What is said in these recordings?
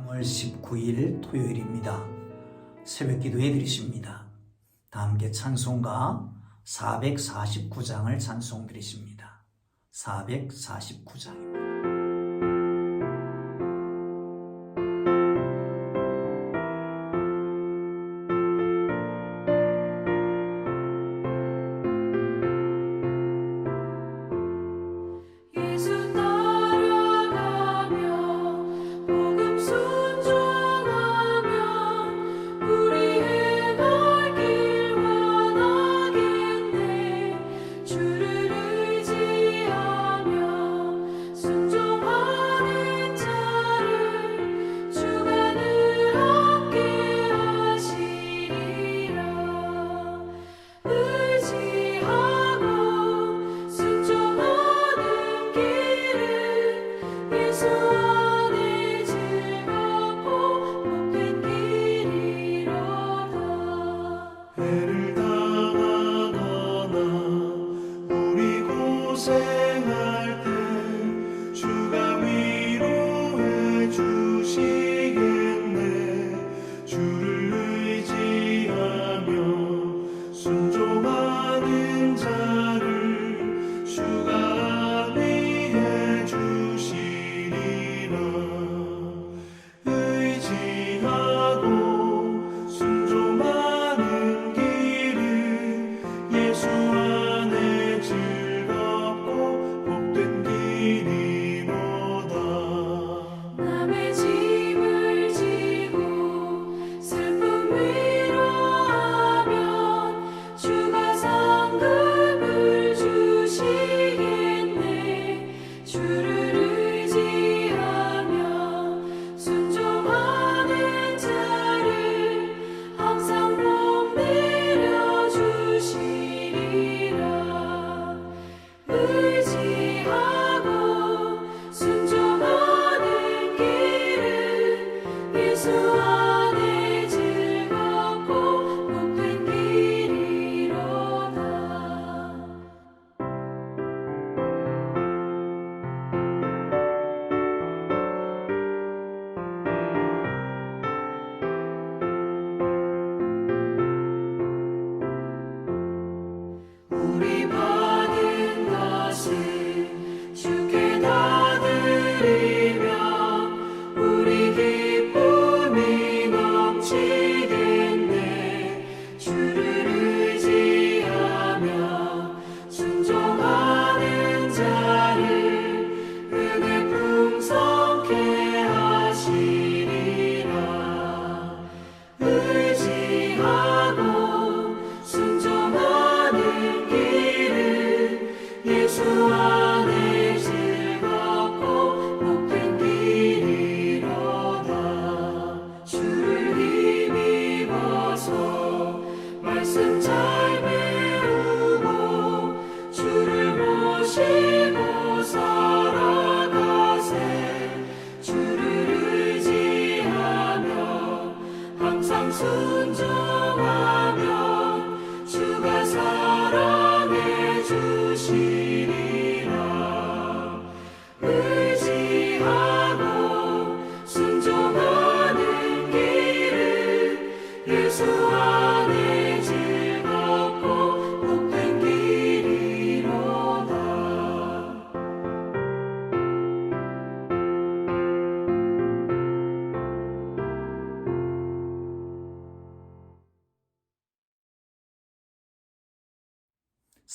3월 19일 토요일입니다. 새벽 기도해 드리십니다. 다 함께 찬송가 449장을 찬송 드리십니다. 449장입니다.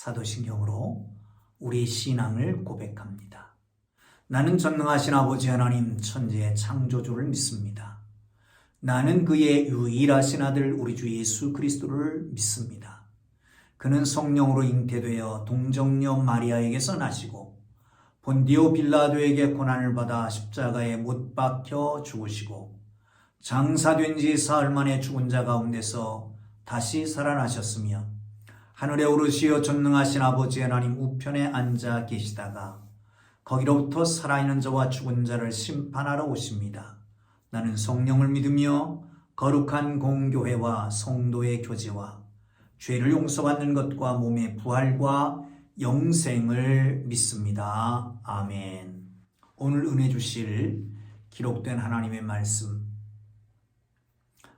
사도신경으로 우리의 신앙을 고백합니다. 나는 전능하신 아버지 하나님 천지의 창조주를 믿습니다. 나는 그의 유일하신 아들 우리 주 예수 그리스도를 믿습니다. 그는 성령으로 잉태되어 동정녀 마리아에게서 나시고 본디오 빌라도에게 고난을 받아 십자가에 못 박혀 죽으시고 장사된 지 사흘 만에 죽은 자 가운데서 다시 살아나셨으며 하늘에 오르시어 전능하신 아버지 하나님 우편에 앉아 계시다가 거기로부터 살아있는 자와 죽은 자를 심판하러 오십니다. 나는 성령을 믿으며 거룩한 공교회와 성도의 교제와 죄를 용서받는 것과 몸의 부활과 영생을 믿습니다. 아멘. 오늘 은혜 주실 기록된 하나님의 말씀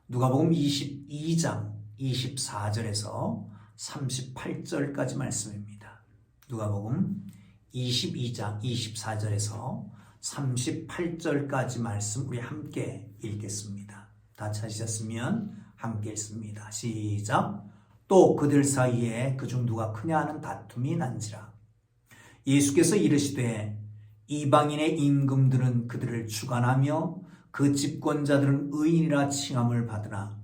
누가복음 22장 24절에서 38절까지 말씀입니다. 누가복음 22장 24절에서 38절까지 말씀 우리 함께 읽겠습니다. 다 찾으셨으면 함께 읽습니다. 시작. 또 그들 사이에 그중 누가 크냐 하는 다툼이 난지라. 예수께서 이르시되 이방인의 임금들은 그들을 주관하며 그 집권자들은 의인이라 칭함을 받으나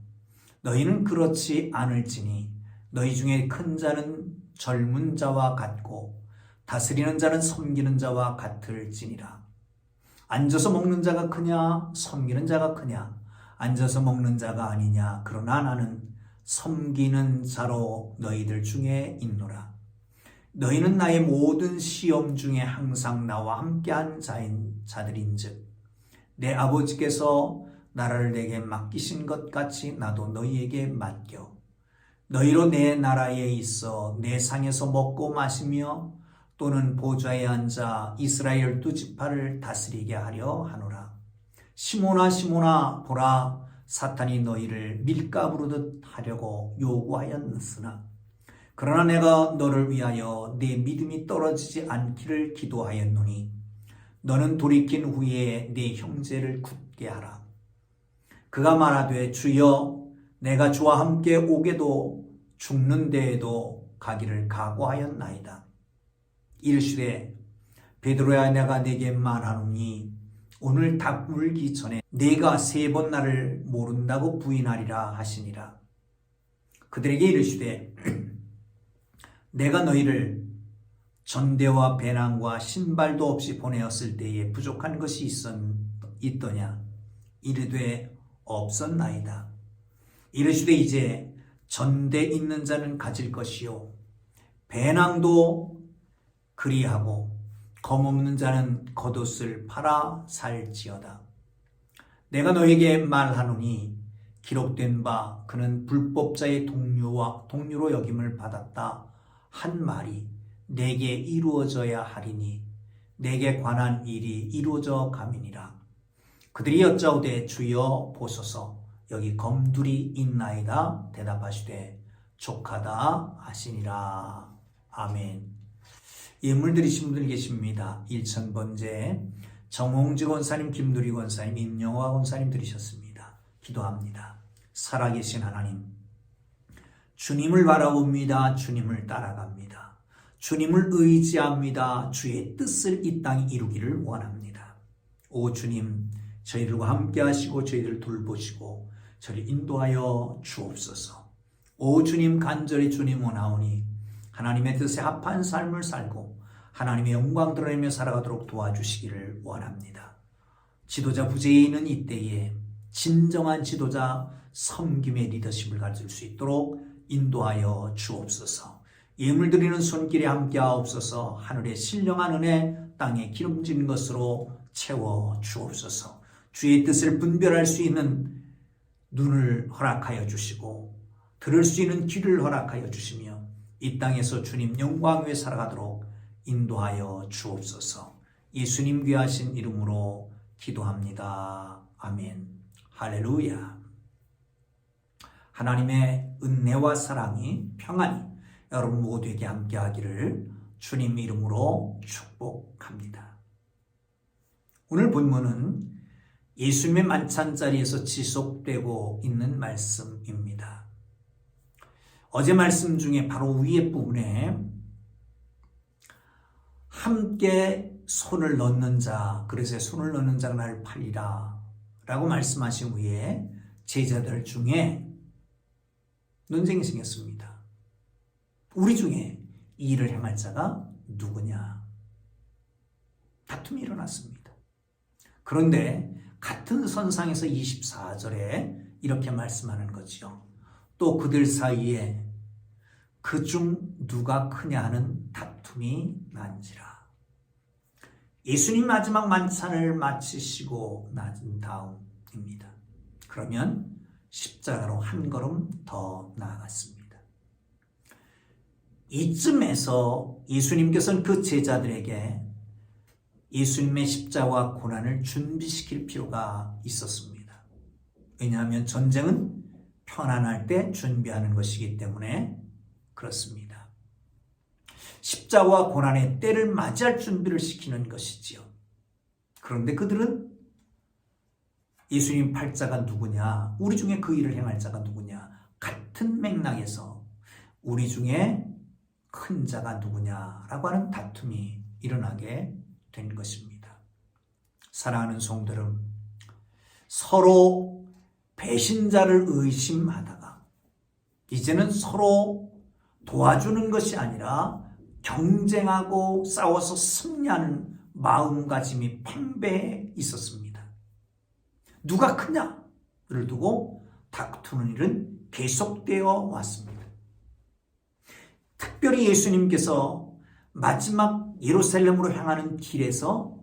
너희는 그렇지 않을지니 너희 중에 큰 자는 젊은 자와 같고 다스리는 자는 섬기는 자와 같을지니라. 앉아서 먹는 자가 크냐 섬기는 자가 크냐? 앉아서 먹는 자가 아니냐? 그러나 나는 섬기는 자로 너희들 중에 있노라. 너희는 나의 모든 시험 중에 항상 나와 함께한 자들인즉 내 아버지께서 나라를 내게 맡기신 것 같이 나도 너희에게 맡겨 너희로 내 나라에 있어 내 상에서 먹고 마시며 또는 보좌에 앉아 이스라엘 12지파를 다스리게 하려 하노라. 시몬아 시몬아 보라 사탄이 너희를 밀가부르듯 하려고 요구하였으나 그러나 내가 너를 위하여 내 믿음이 떨어지지 않기를 기도하였노니 너는 돌이킨 후에 네 형제를 굳게 하라. 그가 말하되 주여 내가 주와 함께 오게도 죽는 데에도 가기를 각오하였나이다. 이르시되 베드로야 내가 네게 말하노니 오늘 닭 울기 전에 네가 3번 나를 모른다고 부인하리라 하시니라. 그들에게 이르시되 내가 너희를 전대와 배낭과 신발도 없이 보내었을 때에 부족한 것이 있더냐? 이르되 없었나이다. 이르시되 이제 전대 있는 자는 가질 것이요 배낭도 그리하고 검없는 자는 겉옷을 팔아 살지어다. 내가 너에게 말하노니 기록된 바 그는 불법자의 동료로 여김을 받았다 한 말이 내게 이루어져야 하리니 내게 관한 일이 이루어져 가미니라. 그들이 여짜오되 주여 보소서 여기 검둘이 있나이다. 대답하시되 족하다 하시니라. 아멘. 예물 드리신 분들 계십니다. 1000번째 정홍지 권사님, 김두리 권사님, 임영화 권사님 드리셨습니다. 기도합니다. 살아계신 하나님, 주님을 바라봅니다. 주님을 따라갑니다. 주님을 의지합니다. 주의 뜻을 이 땅에 이루기를 원합니다. 오 주님, 저희들과 함께 하시고 저희들을 돌보시고 저를 인도하여 주옵소서. 오 주님, 간절히 주님 원하오니 하나님의 뜻에 합한 삶을 살고 하나님의 영광 드러내며 살아가도록 도와주시기를 원합니다. 지도자 부재에 있는 이때에 진정한 지도자 섬김의 리더십을 가질 수 있도록 인도하여 주옵소서. 예물 드리는 손길에 함께 하옵소서. 하늘의 신령한 은혜 땅에 기름진 것으로 채워 주옵소서. 주의 뜻을 분별할 수 있는 눈을 허락하여 주시고 들을 수 있는 귀를 허락하여 주시며 이 땅에서 주님 영광 위에 살아가도록 인도하여 주옵소서. 예수님 귀하신 이름으로 기도합니다. 아멘. 할렐루야. 하나님의 은혜와 사랑이 평안이 여러분 모두에게 함께하기를 주님 이름으로 축복합니다. 오늘 본문은 예수님의 만찬자리에서 지속되고 있는 말씀입니다. 어제 말씀 중에 바로 위에 부분에 함께 손을 넣는 자, 그래서 손을 넣는 자가 나를 팔리라 라고 말씀하신 후에 제자들 중에 논쟁이 생겼습니다. 우리 중에 이 일을 행할 자가 누구냐? 다툼이 일어났습니다. 그런데 같은 선상에서 24절에 이렇게 말씀하는 거죠. 또 그들 사이에 그중 누가 크냐 하는 다툼이 난지라. 예수님 마지막 만찬을 마치시고 나진 다음입니다. 그러면 십자가로 한 걸음 더 나아갔습니다. 이쯤에서 예수님께서는 그 제자들에게 예수님의 십자가와 고난을 준비시킬 필요가 있었습니다. 왜냐하면 전쟁은 편안할 때 준비하는 것이기 때문에 그렇습니다. 십자가와 고난의 때를 맞이할 준비를 시키는 것이지요. 그런데 그들은 예수님 팔자가 누구냐, 우리 중에 그 일을 행할 자가 누구냐, 같은 맥락에서 우리 중에 큰 자가 누구냐라고 하는 다툼이 일어나게 된 것입니다. 사랑하는 성도 여러분, 서로 배신자를 의심하다가 이제는 서로 도와주는 것이 아니라 경쟁하고 싸워서 승리하는 마음가짐이 팽배해 있었습니다. 누가 크냐를 두고 다투는 일은 계속되어 왔습니다. 특별히 예수님께서 마지막 예루살렘으로 향하는 길에서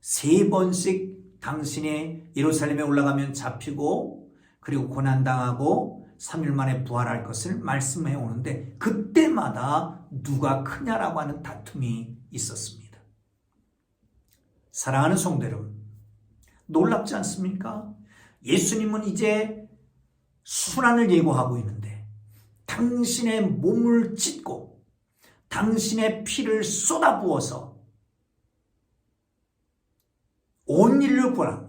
3번씩 당신이 예루살렘에 올라가면 잡히고 그리고 고난당하고 3일 만에 부활할 것을 말씀해 오는데 그때마다 누가 크냐라고 하는 다툼이 있었습니다. 사랑하는 성도 여러분, 놀랍지 않습니까? 예수님은 이제 순환을 예고하고 있는데 당신의 몸을 찢고 당신의 피를 쏟아부어서 온 인류를 구원하고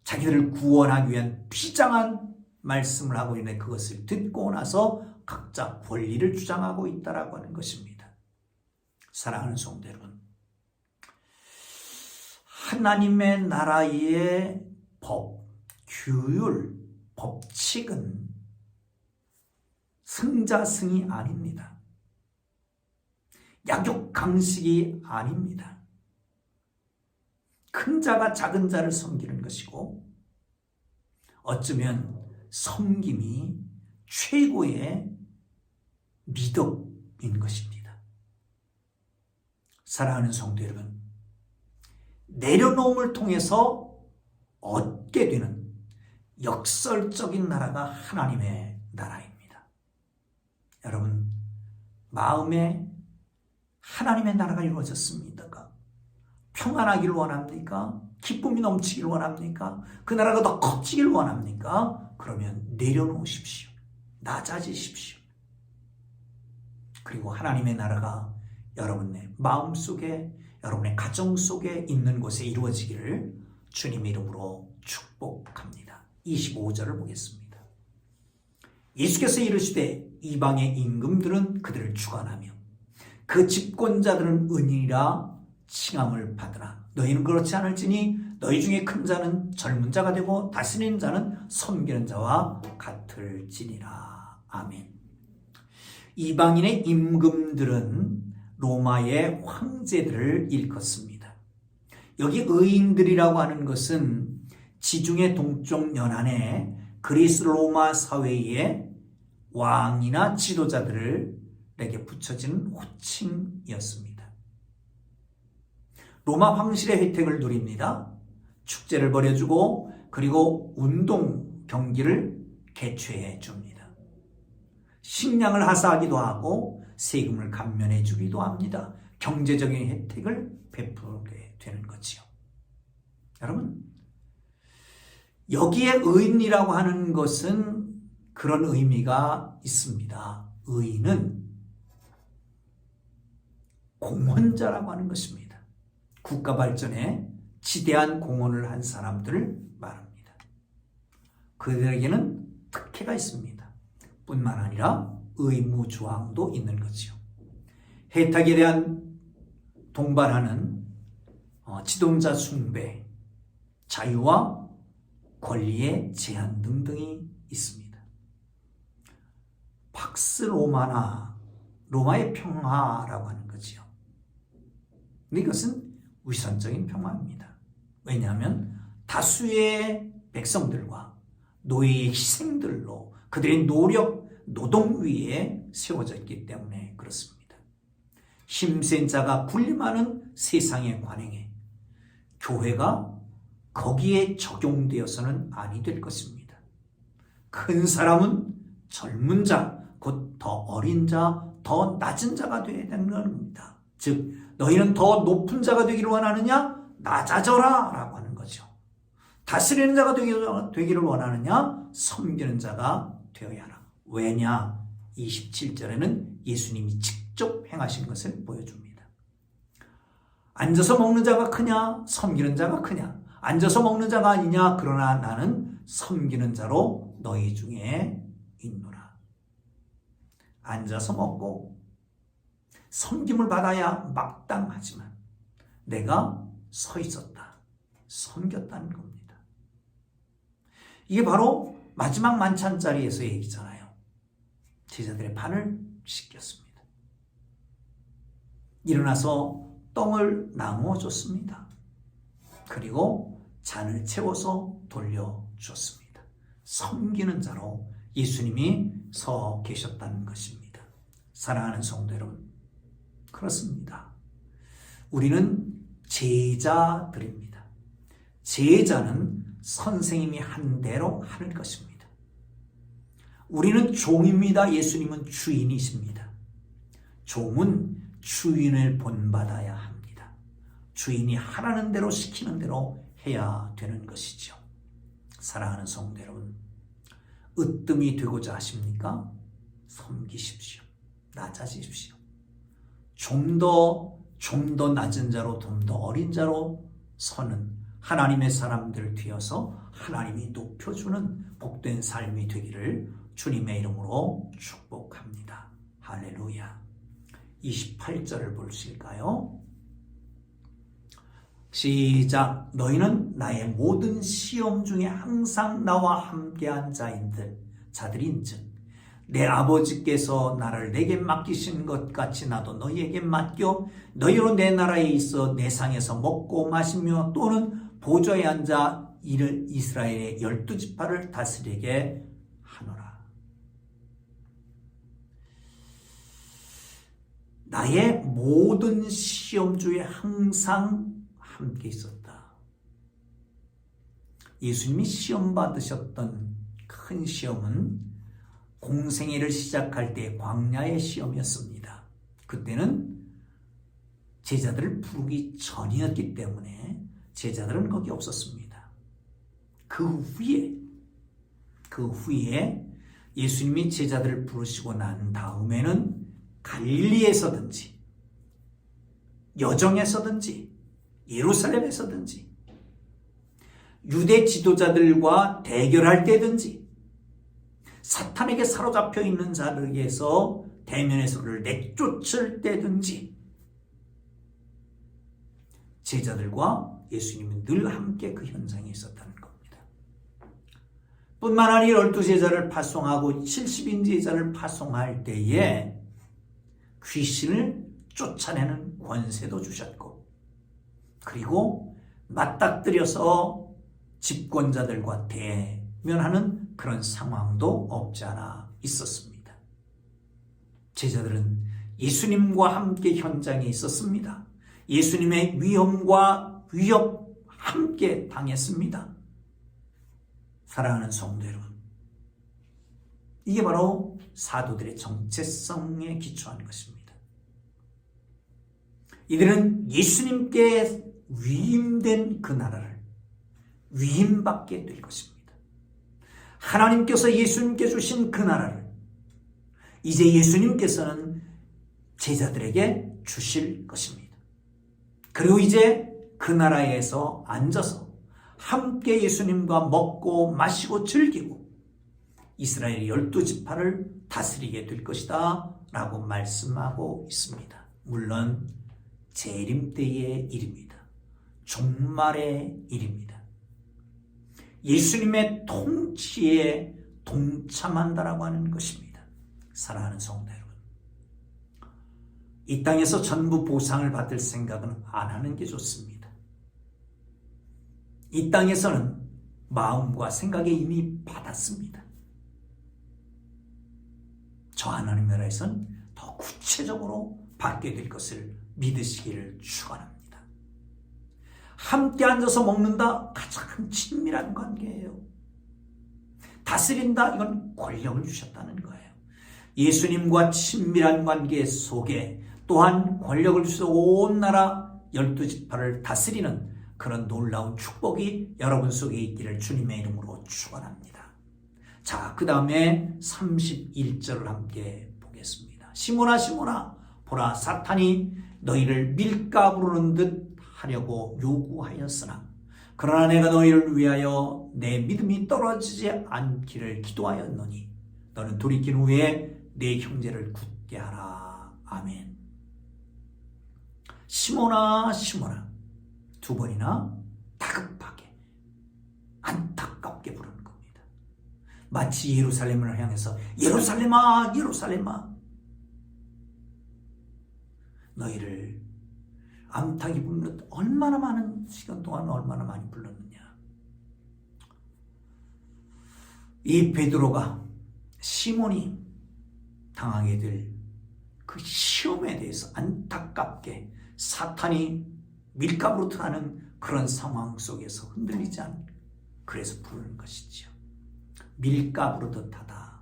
자기들을 구원하기 위한 비장한 말씀을 하고 있는데 그것을 듣고 나서 각자 권리를 주장하고 있다라고 하는 것입니다. 사랑하는 성도 여러분, 하나님의 나라의 법, 규율, 법칙은 승자승이 아닙니다. 약육강식이 아닙니다. 큰 자가 작은 자를 섬기는 것이고 어쩌면 섬김이 최고의 미덕인 것입니다. 사랑하는 성도 여러분, 내려놓음을 통해서 얻게 되는 역설적인 나라가 하나님의 나라입니다. 여러분, 마음에 하나님의 나라가 이루어졌습니까? 평안하기를 원합니까? 기쁨이 넘치기를 원합니까? 그 나라가 더 커지기를 원합니까? 그러면 내려놓으십시오. 낮아지십시오. 그리고 하나님의 나라가 여러분의 마음속에, 여러분의 가정 속에 있는 곳에 이루어지기를 주님의 이름으로 축복합니다. 25절을 보겠습니다. 예수께서 이르시되 이방의 임금들은 그들을 주관하며 그 집권자들은 은인이라 칭함을 받으나 너희는 그렇지 않을지니 너희 중에 큰 자는 젊은 자가 되고 다스리는 자는 섬기는 자와 같을지니라. 아멘. 이방인의 임금들은 로마의 황제들을 일컫습니다. 여기 의인들이라고 하는 것은 지중해 동쪽 연안의 그리스 로마 사회의 왕이나 지도자들에게 붙여지는 호칭이었습니다. 로마 황실의 혜택을 누립니다. 축제를 벌여주고 그리고 운동 경기를 개최해 줍니다. 식량을 하사하기도 하고 세금을 감면해 주기도 합니다. 경제적인 혜택을 베풀게 되는 거지요. 여러분, 여기에 의인이라고 하는 것은 그런 의미가 있습니다. 의인은 공헌자라고 하는 것입니다. 국가 발전에 지대한 공헌을 한 사람들을 말합니다. 그들에게는 특혜가 있습니다. 뿐만 아니라 의무조항도 있는 거지요. 혜택에 대한 동반하는 지도자 숭배, 자유와 권리의 제한 등등이 있습니다. 팍스 로마나 로마의 평화라고 하는 거지요. 근데 이것은 위선적인 평화입니다. 왜냐하면 다수의 백성들과 노예의 희생들로 그들의 노력, 노동 위에 세워졌기 때문에 그렇습니다. 힘센 자가 군림하는 세상의 관행에 교회가 거기에 적용되어서는 아니 될 것입니다. 큰 사람은 젊은 자, 곧 더 어린 자, 더 낮은 자가 되어야 되는 겁니다. 즉 너희는 더 높은 자가 되기를 원하느냐? 낮아져라 라고 하는 거죠. 다스리는 자가 되기를 원하느냐? 섬기는 자가 되어야 하라. 왜냐? 27절에는 예수님이 직접 행하신 것을 보여줍니다. 앉아서 먹는 자가 크냐? 섬기는 자가 크냐? 앉아서 먹는 자가 아니냐? 그러나 나는 섬기는 자로 너희 중에 있노라. 앉아서 먹고 섬김을 받아야 마땅하지만 내가 서 있었다. 섬겼다는 겁니다. 이게 바로 마지막 만찬 자리에서 얘기잖아요. 제자들의 발을 씻겼습니다. 일어나서 떡을 나누어 줬습니다. 그리고 잔을 채워서 돌려주었습니다. 섬기는 자로 예수님이 서 계셨다는 것입니다. 사랑하는 성도 여러분, 그렇습니다. 우리는 제자들입니다. 제자는 선생님이 한 대로 하는 것입니다. 우리는 종입니다. 예수님은 주인이십니다. 종은 주인을 본받아야 합니다. 주인이 하라는 대로 시키는 대로 해야 되는 것이죠. 사랑하는 성도 여러분, 으뜸이 되고자 하십니까? 섬기십시오. 낮아지십시오. 좀 더 낮은 자로, 좀 더 어린 자로 서는 하나님의 사람들을 뒤어서 하나님이 높여주는 복된 삶이 되기를 주님의 이름으로 축복합니다. 할렐루야. 28절을 보실까요? 시작. 너희는 나의 모든 시험 중에 항상 나와 함께한 자들인즉 내 아버지께서 나를 내게 맡기신 것 같이 나도 너희에게 맡겨 너희로 내 나라에 있어 내 상에서 먹고 마시며 또는 보좌에 앉아 이스라엘의 12지파를 다스리게 하노라. 나의 모든 시험 중에 항상 함께 있었다. 예수님이 시험 받으셨던 큰 시험은 공생애를 시작할 때 광야의 시험이었습니다. 그때는 제자들을 부르기 전이었기 때문에 제자들은 거기 없었습니다. 그 후에 예수님이 제자들을 부르시고 난 다음에는 갈릴리에서든지 여정에서든지 예루살렘에서든지 유대 지도자들과 대결할 때든지 사탄에게 사로잡혀 있는 자들에게서 대면에서 그를 내쫓을 때든지 제자들과 예수님은 늘 함께 그 현장에 있었다는 겁니다. 뿐만 아니라 12제자를 파송하고 70인 제자를 파송할 때에 귀신을 쫓아내는 권세도 주셨고 그리고 맞닥뜨려서 집권자들과 대면하는 그런 상황도 없지 않아 있었습니다. 제자들은 예수님과 함께 현장에 있었습니다. 예수님의 위험과 위협 함께 당했습니다. 사랑하는 성도 여러분, 이게 바로 사도들의 정체성에 기초한 것입니다. 이들은 예수님께 위임된 그 나라를 위임받게 될 것입니다. 하나님께서 예수님께 주신 그 나라를 이제 예수님께서는 제자들에게 주실 것입니다. 그리고 이제 그 나라에서 앉아서 함께 예수님과 먹고 마시고 즐기고 이스라엘 12지파를 다스리게 될 것이다 라고 말씀하고 있습니다. 물론 재림 때의 일입니다. 종말의 일입니다. 예수님의 통치에 동참한다라고 하는 것입니다. 사랑하는 성도 여러분, 이 땅에서 전부 보상을 받을 생각은 안 하는 게 좋습니다. 이 땅에서는 마음과 생각에 이미 받았습니다. 저 하나님 나라에서는 더 구체적으로 받게 될 것을 믿으시기를 축원합니다. 함께 앉아서 먹는다, 가장 친밀한 관계예요. 다스린다, 이건 권력을 주셨다는 거예요. 예수님과 친밀한 관계 속에 또한 권력을 주셔서 온 나라 12지파를 다스리는 그런 놀라운 축복이 여러분 속에 있기를 주님의 이름으로 축원합니다. 자, 그 다음에 31절을 함께 보겠습니다. 시몬아 시몬아 보라 사탄이 너희를 밀가부르는 듯 하려고 요구하였으나 그러나 내가 너희를 위하여 내 믿음이 떨어지지 않기를 기도하였노니 너는 돌이킨 후에 내 형제를 굳게 하라. 아멘. 시몬아 시몬아 두 번이나 다급하게 안타깝게 부르는 겁니다. 마치 예루살렘을 향해서 예루살렘아 예루살렘아 너희를 암탉이 부르는 얼마나 많은 시간 동안 얼마나 많이 불렀느냐. 이 베드로가 시몬이 당하게 될 그 시험에 대해서 안타깝게 사탄이 밀가부르듯 하는 그런 상황 속에서 흔들리지 않고 그래서 부르는 것이지요. 밀가부르듯 하다.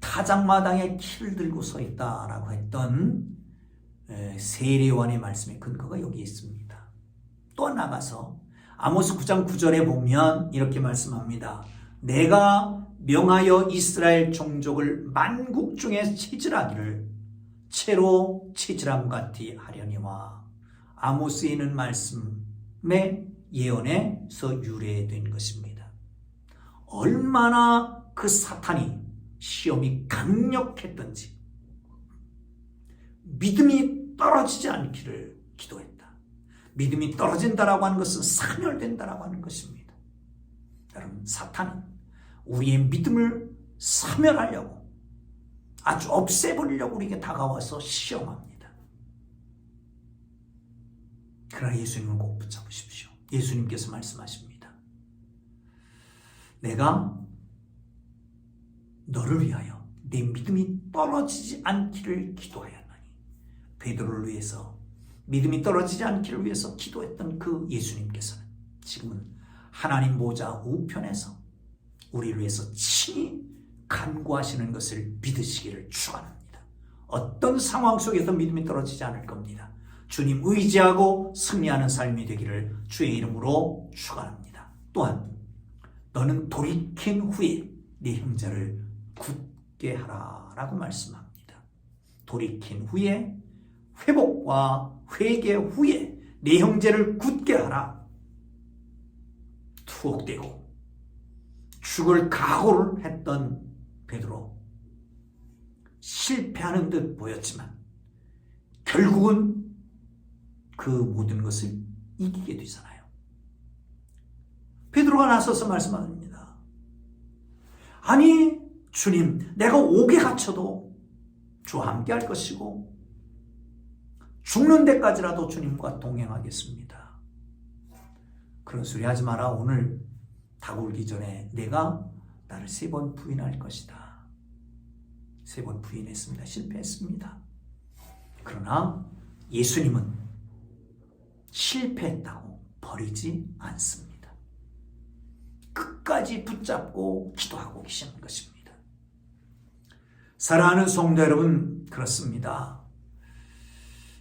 타작마당에 키를 들고 서 있다라고 했던 세례요한의 말씀의 근거가 여기 있습니다. 또 나가서 아모스 9장 9절에 보면 이렇게 말씀합니다. 내가 명하여 이스라엘 종족을 만국 중에 체질하기를 채로 체질함 같이 하려니와 아모스에 있는 말씀의 예언에서 유래된 것입니다. 얼마나 그 사탄이 시험이 강력했던지 믿음이 떨어지지 않기를 기도했다. 믿음이 떨어진다라고 하는 것은 사멸된다라고 하는 것입니다. 여러분, 사탄은 우리의 믿음을 사멸하려고 아주 없애버리려고 우리에게 다가와서 시험합니다. 그러나 예수님을 꼭 붙잡으십시오. 예수님께서 말씀하십니다. 내가 너를 위하여 내 믿음이 떨어지지 않기를 기도하였나니 베드로를 위해서 믿음이 떨어지지 않기를 위해서 기도했던 그 예수님께서는 지금은 하나님 보좌 우편에서 우리를 위해서 친히 간구하시는 것을 믿으시기를 축원합니다. 어떤 상황 속에서 믿음이 떨어지지 않을 겁니다. 주님 의지하고 승리하는 삶이 되기를 주의 이름으로 축원합니다. 또한 너는 돌이킨 후에 네 형제를 굳게 하라라고 말씀합니다. 돌이킨 후에 회복과 회개 후에 네 형제를 굳게 하라. 투옥되고 죽을 각오를 했던 베드로, 실패하는 듯 보였지만 결국은 그 모든 것을 이기게 되잖아요. 베드로가 나서서 말씀합니다. 아니 주님, 내가 옥에 갇혀도 주와 함께 할 것이고 죽는 데까지라도 주님과 동행하겠습니다. 그런 소리 하지 마라. 오늘 닭 울기 전에 내가 나를 3번 부인할 것이다. 3번 부인했습니다. 실패했습니다. 그러나 예수님은 실패했다고 버리지 않습니다. 끝까지 붙잡고 기도하고 계시는 것입니다. 사랑하는 성도 여러분, 그렇습니다.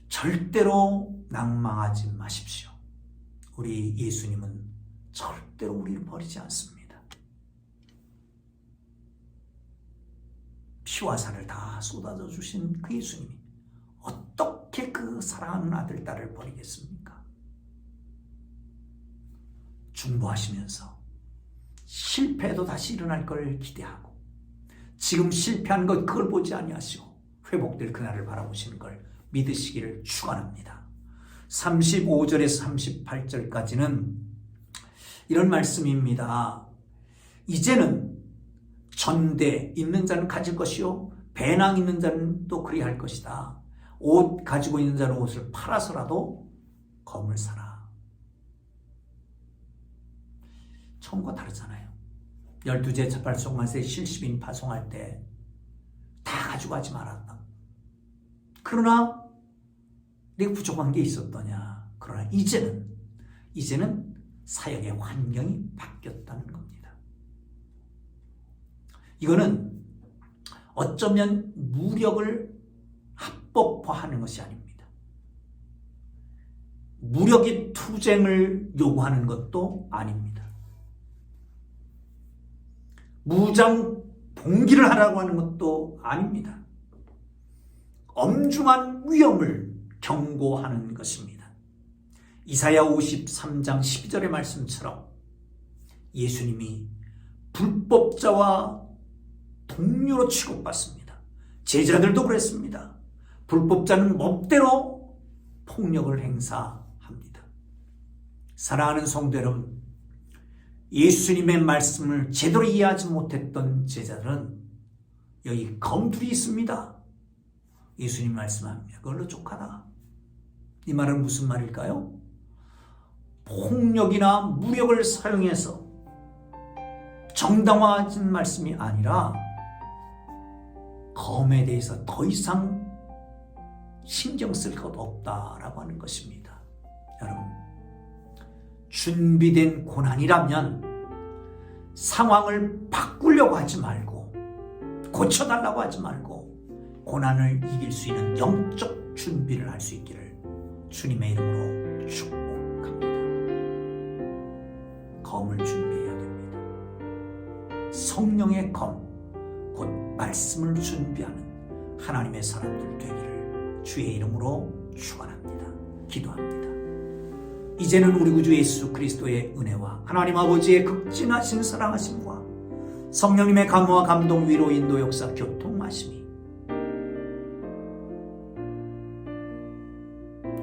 절대로 낭망하지 마십시오. 우리 예수님은 절대로 우리를 버리지 않습니다. 피와 살을 다 쏟아져 주신 그 예수님이 어떻게 그 사랑하는 아들, 딸을 버리겠습니까? 중보하시면서 실패해도 다시 일어날 걸 기대하고 지금 실패한 것 그걸 보지 아니하시고 회복될 그날을 바라보시는 걸 믿으시기를 축원합니다. 35절에서 38절까지는 이런 말씀입니다. 이제는 전대 있는 자는 가질 것이요 배낭 있는 자는 또 그리할 것이다. 옷 가지고 있는 자는 옷을 팔아서라도 검을 사라. 처음과 다르잖아요. 12제 자발송만세 실시민 파송할 때 다 가지고 가지 말았다. 그러나 내가 부족한 게 있었더냐. 그러나 이제는 사역의 환경이 바뀌었다는 겁니다. 이거는 어쩌면 무력을 합법화하는 것이 아닙니다. 무력의 투쟁을 요구하는 것도 아닙니다. 무장 봉기를 하라고 하는 것도 아닙니다. 엄중한 위험을 경고하는 것입니다. 이사야 53장 12절의 말씀처럼 예수님이 불법자와 동료로 취급받습니다. 제자들도 그랬습니다. 불법자는 멋대로 폭력을 행사합니다. 사랑하는 성도 여러분, 예수님의 말씀을 제대로 이해하지 못했던 제자들은 여기 검술이 있습니다. 예수님 말씀합니다. 그걸로 족하라. 이 말은 무슨 말일까요? 폭력이나 무력을 사용해서 정당화하신 말씀이 아니라 검에 대해서 더 이상 신경 쓸 것 없다라고 하는 것입니다. 여러분, 준비된 고난이라면 상황을 바꾸려고 하지 말고 고쳐달라고 하지 말고 고난을 이길 수 있는 영적 준비를 할 수 있기를 주님의 이름으로 축복합니다. 검을 준비해야 됩니다. 성령의 검, 곧 말씀을 준비하는 하나님의 사람들 되기를 주의 이름으로 축원합니다. 기도합니다. 이제는 우리 구주 예수 그리스도의 은혜와 하나님 아버지의 극진하신 사랑하심과 성령님의 감화와 감동, 위로, 인도, 역사, 교통하심이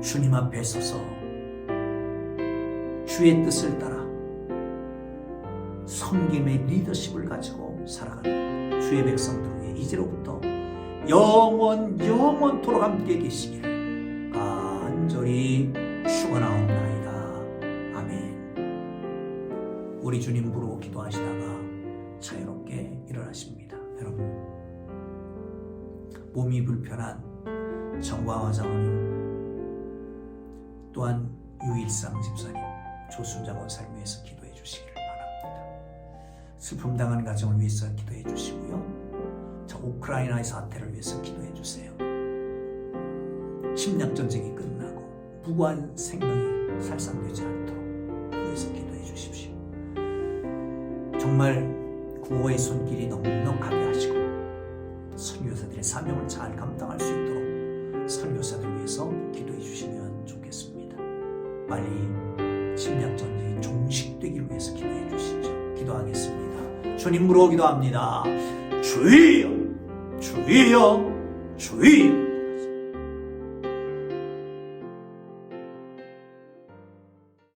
주님 앞에 서서 주의 뜻을 따라 섬김의 리더십을 가지고 살아가는 주의 백성들 위해 이제로부터 영원토록 함께 계시기를 간절히 축원하옵나이다. 아멘. 우리 주님 부르고 기도하시다가 자유롭게 일어나십니다. 여러분, 몸이 불편한 정광화 장로님, 또한 유일상 집사님, 조순자 권사님 위해서 기도해 주시기를 바랍니다. 슬픔 당한 가정을 위해서 기도해 주시고요. 저 우크라이나의 사태를 위해서 기도해 주세요. 침략 전쟁이 끝나고 무고한 생명이 살상되지 않도록 위해서 기도해 주십시오. 정말 구호의 손길이 넉넉하게 하시고 선교사들의 사명을 잘 감당할 수 있도록 선교사들 위해서 기도해 주시면 좋겠습니다. 빨리 침략 전쟁이 종식되기를 위해서 기도해 주시죠. 기도하겠습니다. 주님으로 기도합니다. 주여, 주여, 주여.